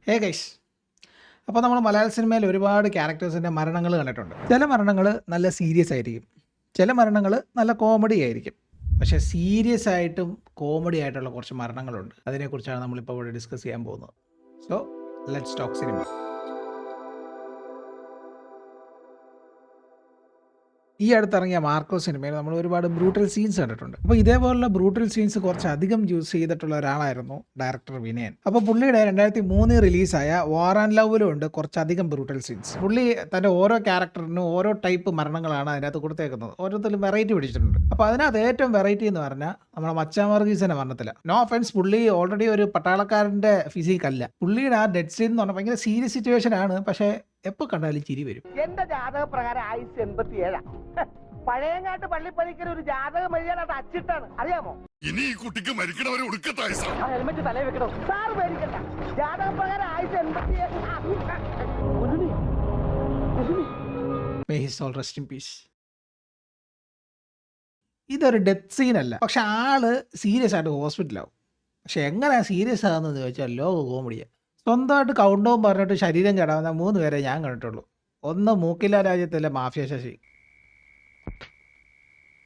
Hey guys, അപ്പോൾ നമ്മൾ മലയാള സിനിമയിൽ ഒരുപാട് ക്യാരക്ടേഴ്സിൻ്റെ മരണങ്ങൾ കണ്ടിട്ടുണ്ട്. ചില മരണങ്ങൾ നല്ല സീരിയസ് ആയിരിക്കും, ചില മരണങ്ങൾ നല്ല കോമഡി ആയിരിക്കും. പക്ഷേ സീരിയസ് ആയിട്ടും കോമഡി ആയിട്ടുള്ള കുറച്ച് മരണങ്ങളുണ്ട്. അതിനെക്കുറിച്ചാണ് നമ്മളിപ്പോൾ ഇവിടെ ഡിസ്കസ് ചെയ്യാൻ പോകുന്നത്. So let's talk cinema. ഈ അടുത്തിറങ്ങിയ മാർക്കോ സിനിമയിൽ നമ്മൾ ഒരുപാട് ബ്രൂട്ടൽ സീൻസ് കണ്ടിട്ടുണ്ട്. അപ്പോൾ ഇതേപോലുള്ള ബ്രൂട്ടൽ സീൻസ് കുറച്ചധികം യൂസ് ചെയ്തിട്ടുള്ള ഒരാളായിരുന്നു ഡയറക്ടർ വിനയൻ. അപ്പോൾ പുള്ളിയുടെ 2003 റിലീസായ വാർ ആൻഡ് ലവിലും ഉണ്ട് കുറച്ചധികം ബ്രൂട്ടൽ സീൻസ്. പുള്ളി തൻ്റെ ഓരോ ക്യാരക്ടറിനും ഓരോ ടൈപ്പ് മരണങ്ങളാണ് അതിനകത്ത് കൊടുത്തേക്കുന്നത്. ഓരോരുത്തരും വെറൈറ്റി പിടിച്ചിട്ടുണ്ട്. അപ്പോൾ അതിനകത്ത് ഏറ്റവും വെറൈറ്റി എന്ന് പറഞ്ഞാൽ നമ്മുടെ മച്ചാൻ വർഗീസിന്റെ മരണത്തില്ല. നോ ഒഫൻസ്, പുള്ളി ഓൾറെഡി ഒരു പട്ടാളക്കാരൻ്റെ ഫിസിക് അല്ല. പുള്ളിയുടെ ആ ഡെഡ് സീൻ എന്ന് പറഞ്ഞാൽ ഭയങ്കര സീരിയസ് സിറ്റുവേഷൻ ആണ്. പക്ഷേ എപ്പോൾ കണ്ടാലും ചിരി വരും. എന്റെ ജാതക പ്രകാരം ആയുസ് 87. പഴയങ്ങാട്ട് പള്ളിപ്പണിക്കൽ ഒരു ജാതകം എഴുതിയാൽ അത് അച്ചിട്ടാണ്, അറിയാമോ? ഇനി ഈ കുട്ടിക്ക് മരിക്കണവരെ ഹെൽമെറ്റ് തലയിൽ വെക്കണം. സാർ മേടിക്കണ്ട. ജാതക പ്രകാരം ആയുസ് 87. May his soul rest in peace. ഇതൊരു ഡെത്ത് സീൻ അല്ല, പക്ഷെ ആള് സീരിയസ് ആയിട്ട് ഹോസ്പിറ്റലാവും. പക്ഷെ എങ്ങനെയാണ് സീരിയസ് ആകുന്നത് ചോദിച്ചാൽ ലോക കോമഡിയാണ്. സ്വന്തമായിട്ട് കൗണ്ടവും പറഞ്ഞിട്ട് ശരീരം കെടാവുന്ന 3 പേരെ ഞാൻ കണ്ടിട്ടുള്ളൂ. ഒന്ന് മൂക്കില രാജ്യത്തിലെ മാഫിയ ശശി,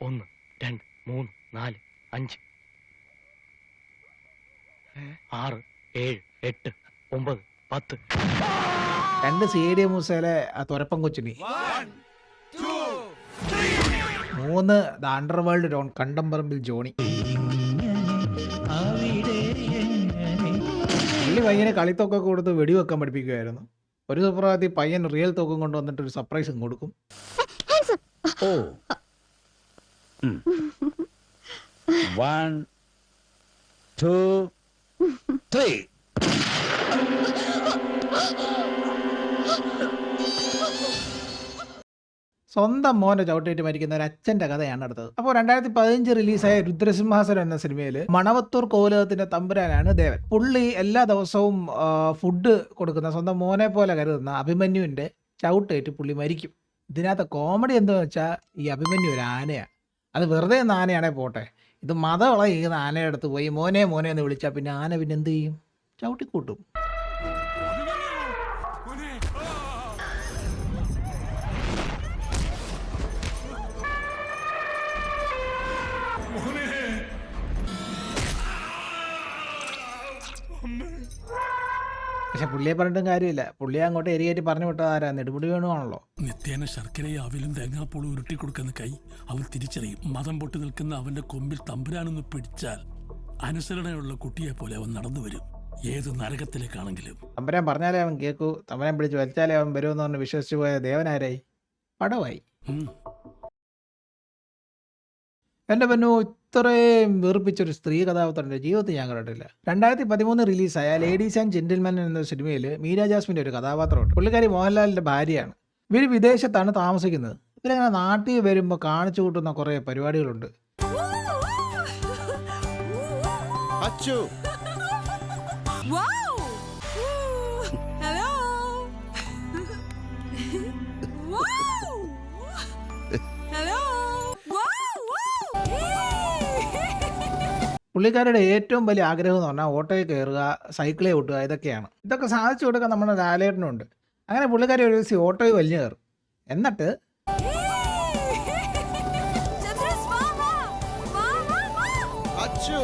1 2 3 4 5 6 7 8 9 10. 2 CD മൂസയിലെ ആ തുരപ്പം കൊച്ചിനി, 3 the underworld don Kandamparambil Johnny. പുള്ളി പയ്യനെ കളിത്തോക്കൊക്കെ കൊടുത്ത് വെടിവെക്കാൻ പഠിപ്പിക്കുമായിരുന്നു. ഒരു സുപ്രഭാതത്തിൽ പയ്യൻ റിയൽ തോക്കും കൊണ്ട് വന്നിട്ട് ഒരു സർപ്രൈസും കൊടുക്കും. Oh. 1 2 3. സ്വന്തം മോനെ ചവിട്ടേറ്റ് മരിക്കുന്ന ഒരു അച്ഛൻ്റെ കഥയാണ് അടുത്തത്. അപ്പോൾ 2015 റിലീസായ രുദ്രസിംഹാസനം എന്ന സിനിമയിൽ മണവത്തൂർ കോവിലകത്തിൻ്റെ തമ്പുരാനാണ് ദേവൻ. പുള്ളി എല്ലാ ദിവസവും ഫുഡ് കൊടുക്കുന്ന സ്വന്തം മോനെ പോലെ കരുതുന്ന അഭിമന്യുവിൻ്റെ ചവിട്ടേറ്റ് പുള്ളി മരിക്കും. ഇതിനകത്ത് കോമഡി എന്താണെന്ന് വെച്ചാൽ ഈ അഭിമന്യു ഒരു ആനയാണ്. അത് വെറുതെ ഒന്ന് ആനയാണേ പോട്ടെ, ഇത് മതവള ചെയ്യുന്ന ആനയുടെ അടുത്ത് പോയി മോനെ മോനെ എന്ന് വിളിച്ചാൽ പിന്നെ ആന പിന്നെ എന്ത് ചെയ്യും? ചവിട്ടിക്കൂട്ടും. പക്ഷെ പുള്ളിയെ പറഞ്ഞിട്ടും കാര്യമില്ല. പുള്ളിയെ അങ്ങോട്ട് എരിയേറ്റ് പറഞ്ഞു വിട്ടത് ആരാ? നെടുമുടി വേണുവാണല്ലോ. നിത്യേന ശർക്കരയും അവിലും തേങ്ങാപ്പൂളും ഉരുട്ടി കൊടുക്കുന്ന കൈ അവൻ തിരിച്ചറിയും. മതം പൊട്ടി നിൽക്കുന്ന അവന്റെ കൊമ്പിൽ തമ്പുരാനൊന്ന് പിടിച്ചാൽ അനുസരണയുള്ള കുട്ടിയെ പോലെ അവൻ നടന്നു വരും, ഏത് നരകത്തിലേക്കാണെങ്കിലും. തമ്പുരാൻ പറഞ്ഞാലേ അവൻ കേൾക്കൂ, തമ്പുരാൻ പിടിച്ച് വലിച്ചാലേ അവൻ വരുമെന്ന് പറഞ്ഞ് വിശ്വസിച്ച് പോയ ദേവനാരായി? പടവായി. എൻ്റെ പെണ്ണു, ഇത്രയും വെറുപ്പിച്ചൊരു സ്ത്രീ കഥാപാത്രത്തിൻ്റെ ജീവിതത്തിൽ ഞാൻ കണ്ടിട്ടില്ല. 2013 റിലീസായ ലേഡീസ് ആൻഡ് ജെന്റിൽമെൻ എന്ന സിനിമയിൽ മീര ജാസ്മിൻ്റെ ഒരു കഥാപാത്രമുണ്ട്. പുള്ളിക്കാരി മോഹൻലാലിൻ്റെ ഭാര്യയാണ്. ഇവർ വിദേശത്താണ് താമസിക്കുന്നത്. ഇവരങ്ങനെ നാട്ടിൽ വരുമ്പോൾ കാണിച്ചു കൂട്ടുന്ന കുറേ പരിപാടികളുണ്ട്. അച്ചു പുള്ളിക്കാരുടെ ഏറ്റവും വലിയ ആഗ്രഹം എന്ന് പറഞ്ഞാൽ ഓട്ടോയിൽ കയറുക, സൈക്കിളിൽ ഓട്ടുക, ഇതൊക്കെയാണ്. ഇതൊക്കെ സാധിച്ചു കൊടുക്കാൻ നമ്മുടെ ലാലേട്ടനുണ്ട്. അങ്ങനെ പുള്ളിക്കാരി ഒരു ദിവസം ഓട്ടോയിൽ വലിഞ്ഞു കയറും. എന്നിട്ട് അച്ചു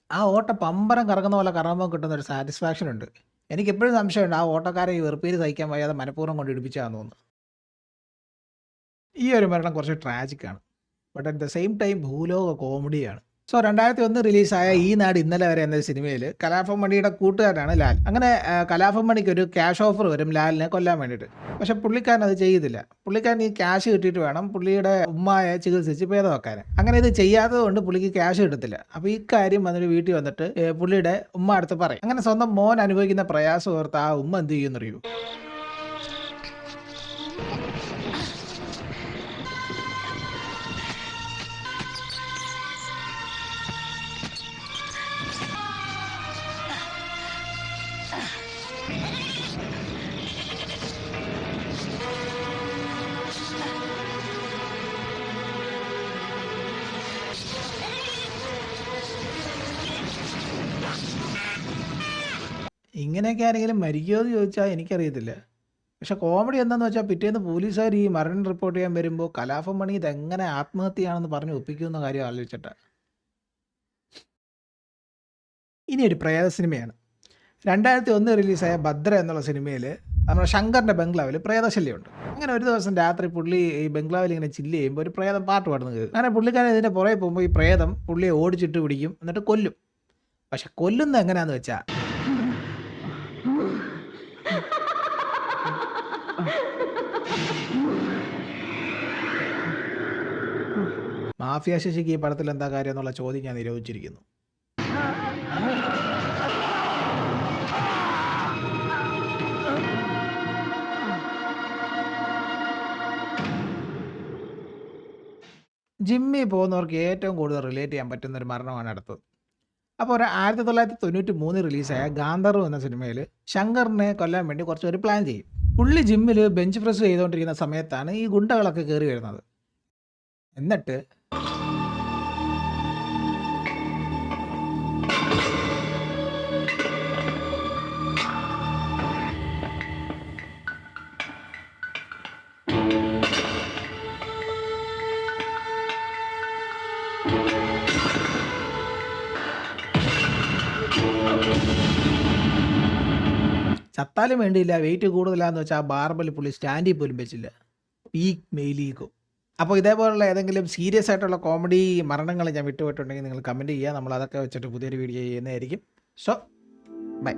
ആ ഓട്ടോ പമ്പരം കറങ്ങുന്ന പോലെ കറങ്ങുമ്പോൾ കിട്ടുന്ന ഒരു സാറ്റിസ്ഫാക്ഷൻ ഉണ്ട്. എനിക്കെപ്പോഴും സംശയമുണ്ട് ആ ഓട്ടോക്കാരെ ഈ വെറുപ്പേര് സഹിക്കാൻ വയ്യാതെ മനഃപൂർവ്വം കൊണ്ട് ഇടിപ്പിച്ചാന്ന് തോന്നുന്നു. ഈ ഒരു മരണം കുറച്ച് ട്രാജിക്കാണ്, but at the same time ഭൂലോക കോമഡിയാണ്. സോ 2001 റിലീസായ ഈ നാട് ഇന്നലെ വരെ എന്ന സിനിമയിൽ കലാഭവൻ മണിയുടെ കൂട്ടുകാരനാണ് ലാൽ. അങ്ങനെ കലാഭവൻ മണിക്ക് ഒരു ക്യാഷ് ഓഫർ വരും ലാലിനെ കൊല്ലാൻ വേണ്ടിയിട്ട്. പക്ഷെ പുള്ളിക്കാരൻ അത് ചെയ്തില്ല. പുള്ളിക്കാരൻ ഈ ക്യാഷ് കിട്ടിയിട്ട് വേണം പുള്ളിയുടെ ഉമ്മയെ ചികിത്സിച്ച് ഭേദമാക്കാൻ. അങ്ങനെ ഇത് ചെയ്യാത്തത് കൊണ്ട് പുള്ളിക്ക് ക്യാഷ് കിട്ടത്തില്ല. അപ്പോൾ ഈ കാര്യം വന്നിട്ട് വീട്ടിൽ വന്നിട്ട് പുള്ളിയുടെ ഉമ്മ അടുത്ത് പറയും. അങ്ങനെ സ്വന്തം മോൻ അനുഭവിക്കുന്ന പ്രയാസം ഓർത്ത് ആ ഉമ്മ എന്ത് ചെയ്യുന്നറിയൂ? ഇങ്ങനെയൊക്കെ ആരെങ്കിലും മരിക്കുമോ എന്ന് ചോദിച്ചാൽ എനിക്കറിയത്തില്ല. പക്ഷെ കോമഡി എന്താണെന്ന് വെച്ചാൽ പിറ്റേന്ന് പോലീസുകാർ ഈ മരണം റിപ്പോർട്ട് ചെയ്യാൻ വരുമ്പോൾ കലാഭവൻ മണി ഇതെങ്ങനെ ആത്മഹത്യയാണെന്ന് പറഞ്ഞ് ഒപ്പിക്കുന്ന കാര്യം ആലോചിച്ചിട്ടാണ്. ഇനി ഒരു പ്രേത സിനിമയാണ്. 2001 റിലീസായ ഭദ്ര എന്നുള്ള സിനിമയിൽ നമ്മുടെ ശങ്കറിൻ്റെ ബംഗ്ലാവിൽ പ്രേതശല്യമുണ്ട്. അങ്ങനെ ഒരു ദിവസം രാത്രി പുള്ളി ഈ ബംഗ്ലാവിൽ ഇങ്ങനെ ചില്ല് ചെയ്യുമ്പോൾ ഒരു പ്രേതം പാട്ട് പാടുന്നത് കേൾക്കും. അങ്ങനെ പുള്ളിക്കാരൻ ഇതിൻ്റെ പുറകെ പോകുമ്പോൾ ഈ പ്രേതം പുള്ളിയെ ഓടിച്ചിട്ട് പിടിക്കും, എന്നിട്ട് കൊല്ലും. പക്ഷെ കൊല്ലുന്നത് എങ്ങനെയാണെന്ന് വെച്ചാൽ മാഫിയ ശശിക്ക് ഈ പടത്തിൽ എന്താ കാര്യം എന്നുള്ള ചോദ്യം ഞാൻ നിരോധിച്ചിരിക്കുന്നു. ജിമ്മിൽ പോകുന്നവർക്ക് ഏറ്റവും കൂടുതൽ റിലേറ്റ് ചെയ്യാൻ പറ്റുന്ന ഒരു മരണമാണ് അടുത്തത്. അപ്പോൾ ഒരു 1993 റിലീസായ ഗാന്ധർവ് എന്ന സിനിമയിൽ ശങ്കറിനെ കൊല്ലാൻ വേണ്ടി കുറച്ചൊരു പ്ലാൻ ചെയ്യും. പുള്ളി ജിമ്മിൽ ബെഞ്ച് പ്രസ് ചെയ്തുകൊണ്ടിരിക്കുന്ന സമയത്താണ് ഈ ഗുണ്ടകളൊക്കെ കയറി വരുന്നത്. എന്നിട്ട് ചത്താലും വേണ്ടിയില്ല, വെയിറ്റ് കൂടുതലാന്ന് വെച്ചാൽ ആ ബാർബിൽ പുള്ളി സ്റ്റാൻഡിൽ പോലും വെച്ചില്ല. പീക്ക് മെയിലീഗോ. അപ്പോൾ ഇതേപോലുള്ള ഏതെങ്കിലും സീരിയസ് ആയിട്ടുള്ള കോമഡി മരണങ്ങൾ ഞാൻ വിട്ടുപോയിട്ടുണ്ടെങ്കിൽ നിങ്ങൾ കമൻറ്റ് ചെയ്യുക. നമ്മൾ അതൊക്കെ വെച്ചിട്ട് പുതിയൊരു വീഡിയോ ചെയ്യുന്നതായിരിക്കും. So by.